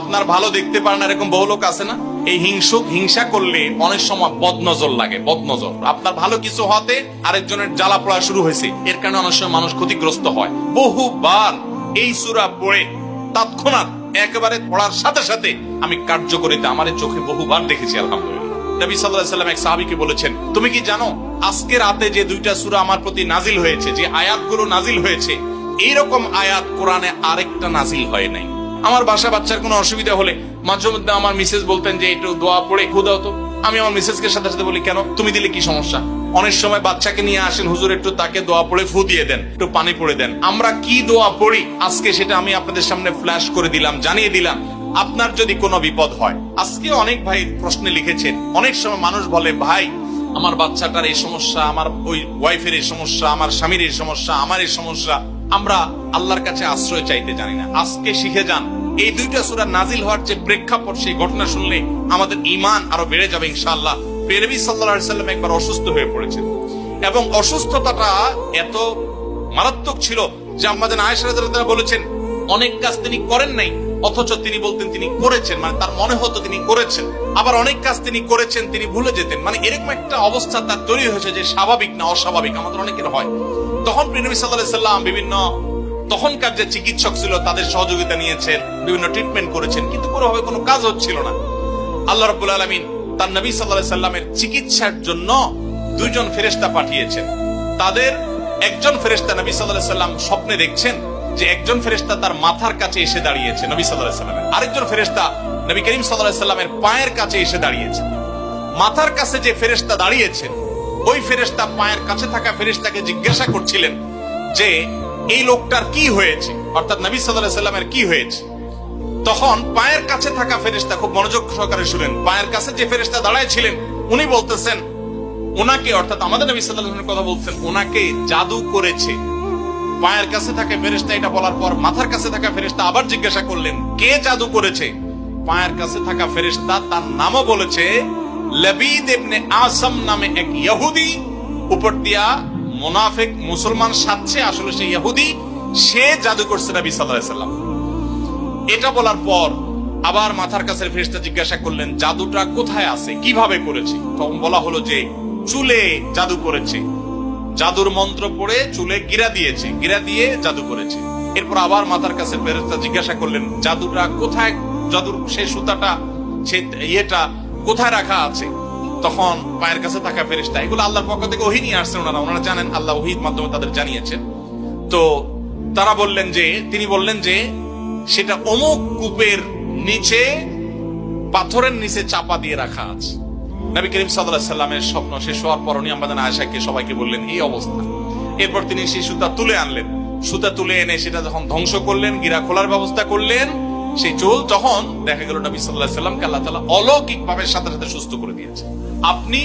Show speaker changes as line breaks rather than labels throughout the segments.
আপনার ভালো দেখতে পারেন এরকম বহু লোক আছে না? এই হিংসা করলে অনেক সময় বদনজর লাগে, বদনজর। আপনার ভালো কিছু হতে আরেকজনের জ্বালা পড়া শুরু হয়েছে, এর কারণে অনেক সময় মানুষ ক্ষতিগ্রস্ত হয়। বহুবার এই সূরা পড়ে তৎক্ষণাৎ একেবারে পড়ার সাথে সাথে আমি কার্যকরিতা আমার চোখে বহুবার দেখেছি, আলহামদুলিল্লাহ। নবী সাল্লাল্লাহু আলাইহি ওয়াসাল্লাম এক সাহাবীকে বলেছেন, তুমি কি জানো আজকে রাতে যে দুইটা সূরা আমার প্রতি নাজিল হয়েছে, যে আয়াতগুলো নাজিল হয়েছে, এইরকম আয়াত কোরআনে আরেকটা নাজিল হয় নাই। আমার বাসা বাচ্চার কোনো অসুবিধা হলে মাঝে মধ্যে আমার মিসেস বলতেন যে একটু দোয়া পড়ে খুদাও তো। আমি আমার মিসেসকে সাথে সাথে বলি, কেন, তুমি দিলে কি সমস্যা? অনেক সময় বাচ্চাকে নিয়ে আসেন, হুজুর একটু তাকে দোয়া পড়ে ফু দিয়ে দেন, একটু পানি পড়ে দেন। আমরা কি দোয়া পড়ি আজকে সেটা আমি আপনাদের সামনে ফ্ল্যাশ করে দিলাম, জানিয়ে দিলাম। আপনার যদি কোনো বিপদ হয়, আজকে অনেক ভাই প্রশ্নে লিখেছেন, অনেক সময় মানুষ বলে, ভাই আমার বাচ্চাটার এই সমস্যা, আমার ওই ওয়াইফের এই সমস্যা, আমার স্বামীর এই সমস্যা, আমার এই সমস্যা, আমরা আল্লাহর কাছে আশ্রয় চাইতে জানি না। আজকে শিখে যান, এই দুইটা সূরা নাজিল হওয়ার যে প্রেক্ষাপট, সেই ঘটনা শুনলে আমাদের ঈমান আরো বেড়ে যাবে ইনশাআল্লাহ। নবী সাল্লাল্লাহু আলাইহি ওয়াসাল্লাম একবার অসুস্থ হয়ে পড়েছেন এবং অসুস্থতাটা এত মারাত্মক ছিল যে আমাদের আয়েশা রাদিয়াল্লাহু আনহা বলেছেন, অনেক কাজ তিনি করেন নাই অথচ তিনি বলতেন তিনি করেছেন, মানে তার মনে হতো তিনি করেছেন। আবার অনেক কাজ তিনি করেছেন তিনি ভুলে যেতেন, মানে এরকম একটা অবস্থা তার তৈরি হয়েছে যে স্বাভাবিক না অস্বাভাবিক, আমাদের অনেকের হয়। তখন নবী সাল্লাল্লাহু আলাইহি ওয়াসাল্লাম বিভিন্ন তখনকার যে চিকিৎসক ছিল তাদের সহযোগিতা নিয়েছেন, বিভিন্ন ট্রিটমেন্ট করেছেন, কিন্তু কোনোভাবে কোনো কাজ হচ্ছিল না। আল্লাহ রাব্বুল আলামিন তার নবী সাল্লাল্লাহু আলাইহি ওয়াসাল্লামের চিকিৎসার জন্য দুইজন ফেরেশতা পাঠিয়েছেন। তাদের একজন ফেরেশতা নবী সাল্লাল্লাহু আলাইহি ওয়াসাল্লাম স্বপ্নে দেখছেন যে একজন ফেরেশতা তার মাথার কাছে এসে দাঁড়িয়েছে নবী সাল্লাল্লাহু আলাইহি ওয়াসাল্লামের, আরেকজন ফেরেশতা নবী করিম সাল্লাল্লাহু আলাইহি ওয়াসাল্লামের পায়ের কাছে এসে দাঁড়িয়েছে। মাথার কাছে যে ফেরেশতা দাঁড়িয়েছেন, ওই ফেরেশতা পায়ের কাছে থাকা ফেরেশতাকে জিজ্ঞাসা করছিলেন যে এই লোকটার কি হয়েছে, অর্থাৎ নবী সাল্লাল্লাহু আলাইহি ওয়াসাল্লামের কি হয়েছে। তখন পায়ের কাছে থাকা ফেরেশতা খুব মনোযোগ সহকারে শুনেন, পায়ের কাছে যে ফেরেশতা দাঁড়ায় ছিলেন উনি বলতেছেন, ওনাকে, অর্থাৎ আমাদের নবী সাল্লাল্লাহু আলাইহি ওয়াসাল্লামের কথা বলছেন, ওনাকে জাদু করেছে। পায়ের কাছে থাকা ফেরেশতা এটা বলার পর মাথার কাছে থাকা ফেরেশতা আবার জিজ্ঞাসা করলেন, কে জাদু করেছে? পায়ের কাছে থাকা ফেরেশতা তার নামও বলেছে, লবিদ ইবনে আসাম নামে এক ইহুদি, উপর দিয়া মুনাফিক মুসলমান সাজছে, আসলে সে ইহুদি, সে জাদু করছে নবী সাল্লাল্লাহু আলাইহি ওয়াসাল্লাম। এটা বলার পর আবার মাথার কাছে ফেরেশতা জিজ্ঞাসা করলেন, জাদুটা কোথায় আছে, কিভাবে করেছে? তখন বলা হলো যে চুলে জাদু করেছে, জাদুর মন্ত্র পড়ে চুলে গিরা দিয়েছে, গিরা দিয়ে জাদু করেছে। এরপর আবার মাথার কাছে ফেরেশতা জিজ্ঞাসা করলেন, জাদুটা কোথায়, জাদুর সেই সুতাটা, সেই ইয়েটা কোথায় রাখা আছে? তখন পায়ের কাছে থাকা ফেরেশতা, এগুলো আল্লাহর পক্ষ থেকে ওহী নিয়ে আসছেন, ওনারা জানেন, আল্লাহ ওহীর মাধ্যমে তাদের জানিয়েছেন। তো তারা বললেন যে, তিনি বললেন যে সেটা অমুক কূপের নিচে, পাথরের নিচে চাপা দিয়ে রাখা আছে। নবী করিম সাল্লাল্লাহু আলাইহি ওয়াসাল্লামের স্বপ্ন শেষ হওয়ার পর উনি আমাদের আয়েশাকে সবাইকে বললেন এই অবস্থা। এরপর তিনি সেই সুতা তুলে আনলেন, সুতা তুলে এনে সেটা যখন ধ্বংস করলেন, গিরা খোলার ব্যবস্থা করলেন, সেই চুল, তখন দেখা গেল নবী সাল্লাল্লাহু আলাইহি ওয়াসাল্লামকে আল্লাহ তাআলা অলৌকিক ভাবে সাথে সাথে সুস্থ করে দিয়েছে। আপনি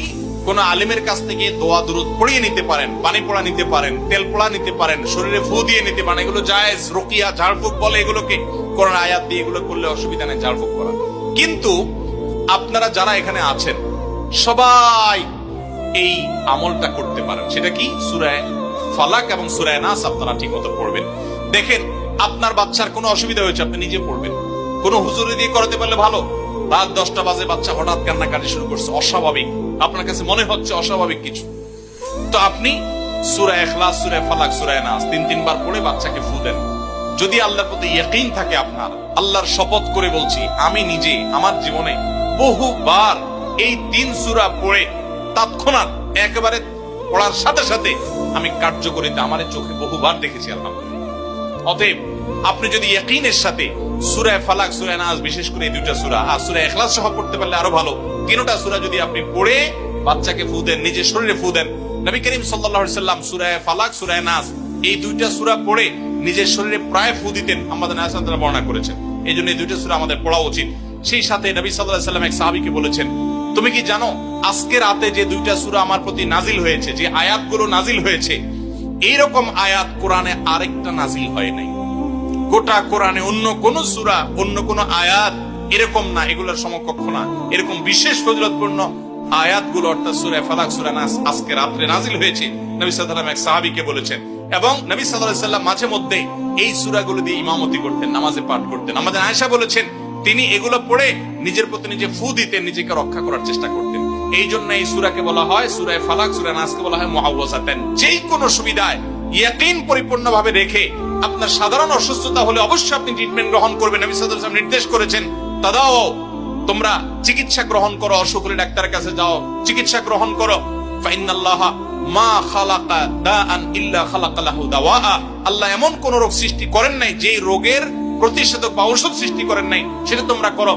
কোন আলিমের কাছ থেকে দোয়া দুরূদ পড়িয়ে নিতে পারেন, পানি পড়া নিতে পারেন, তেল পড়া নিতে পারেন, শরীরে ফু দিয়ে নিতে পারেন, এগুলো জায়েজ। রুকিয়া, ঝাড়ফুঁক বলে এগুলোকে, কোরআন আয়াত দিয়ে এগুলো করলে অসুবিধা নেই ঝাড়ফুঁক করা। কিন্তু আপনারা যারা এখানে আছেন সবাই এই আমলটা করতে পারেন। সেটা কি? সূরা ফালাক এবং সূরা নাস আপনারা ঠিকমতো পড়বেন। দেখেন আপনার বাচ্চার কোনো অসুবিধা হয়েছে, আপনি নিজে পড়বেন। কোনো হুজুরি দিয়ে করাতে পারলে ভালো। রাত 10টা বাজে বাচ্চা হঠাৎ কান্নাকাটি শুরু করছে, অস্বাভাবিক, আপনার কাছে মনে হচ্ছে অস্বাভাবিক কিছু, তো আপনি সূরা ইখলাস, সূরা ফালাক, সূরা নাস 3 বার পড়ে বাচ্চাকে ফু দেন। যদি আল্লাহর প্রতি ইয়াকিন থাকে আপনার, আল্লাহর শপথ করে বলছি, আমি নিজে আমার জীবনে বহুবার এই 3 সূরা পড়ে তৎক্ষণাৎ একেবারে পড়ার সাথে সাথে আমি কার্যকরিতা আমার চোখে বহুবার দেখেছি, আলহামদুলিল্লাহ। অতএব আপনি যদি ইয়াকিনের সাথে সূরা ফালাক, সূরা নাস, বিশেষ করে এই দুইটা সূরা আর সূরা ইখলাস সহ পড়তে পারলে আরো ভালো, তিনটা সূরা যদি আপনি পড়ে বাচ্চাকে ফু দেন, নিজের শরীরে ফু দেন। নবী করিম সাল্লাল্লাহু আলাইহি ওয়াসাল্লাম সূরা ফালাক, সূরা নাস এই দুইটা সূরা পড়ে নিজের শরীরে প্রায় ফু দিতেন, আমাদের আয়েশা রাদিয়াল্লাহু আনহা বর্ণনা করেছেন। এই জন্য এই দুইটা সূরা আমাদের পড়া উচিত। সেই সাথে নবী সাল্লাল্লাহু আলাইহি ওয়াসাল্লাম এক সাহাবীকে বলেছেন, তুমি কি জানো আজকে রাতে যে দুইটা সূরা আমার প্রতি নাজিল হয়েছে, যে আয়াতগুলো নাজিল হয়েছে, এইরকম আয়াত কোরআনে আরেকটা নাজিল হয় নাই। গোটা কোরআনে অন্য কোন সূরা, অন্য কোন আয়াত এরকম না, এগুলোর সমকক্ষ না। এরকম বিশেষ ফজিলতপূর্ণ আয়াতগুলো, অর্থাৎ সূরা ফালাক, সূরা নাস আজকে রাতে নাজিল হয়েছে, নবী সাল্লাল্লাহু আলাইহি ওয়াসাল্লাম এক সাহাবীকে বলেছেন। এবং নবী সাল্লাল্লাহু আলাইহি ওয়াসাল্লাম মাঝে মধ্যে এই সূরাগুলো দিয়ে ইমামতি করতেন, নামাজে পাঠ করতেন। আমাদের আয়েশা বলেছেন, তিনি এগুলো পড়ে নিজের প্রতি নিজে ফু দিতেন, নিজেকে রক্ষা করার চেষ্টা করতেন। এই জন্য এই সূরাকে বলা হয় সূরা ফালাক, সূরা নাসকে বলা হয় মুআওয়াযাতান। যেই কোনো সুবিধায় ইয়াকিন পরিপূর্ণভাবে রেখে আপনার সাধারণ অসুস্থতা হলে অবশ্যই আপনি ট্রিটমেন্ট গ্রহণ করবেন। নবী সাল্লাল্লাহু আলাইহি ওয়াসাল্লাম নির্দেশ করেছেন, তাদাও, তোমরা চিকিৎসা গ্রহণ করো, অসুখ হলে ডাক্তারের কাছে যাও, চিকিৎসা গ্রহণ করো। ফাইনাল্লাহা মা খালাকা দাআন ইল্লা খালাকা লাহু দাওয়া। আল্লাহ এমন কোন রোগ সৃষ্টি করেন নাই যে রোগের প্রতিষেধক বা ঔষধ সৃষ্টি করেন নাই, সেটা তোমরা করো।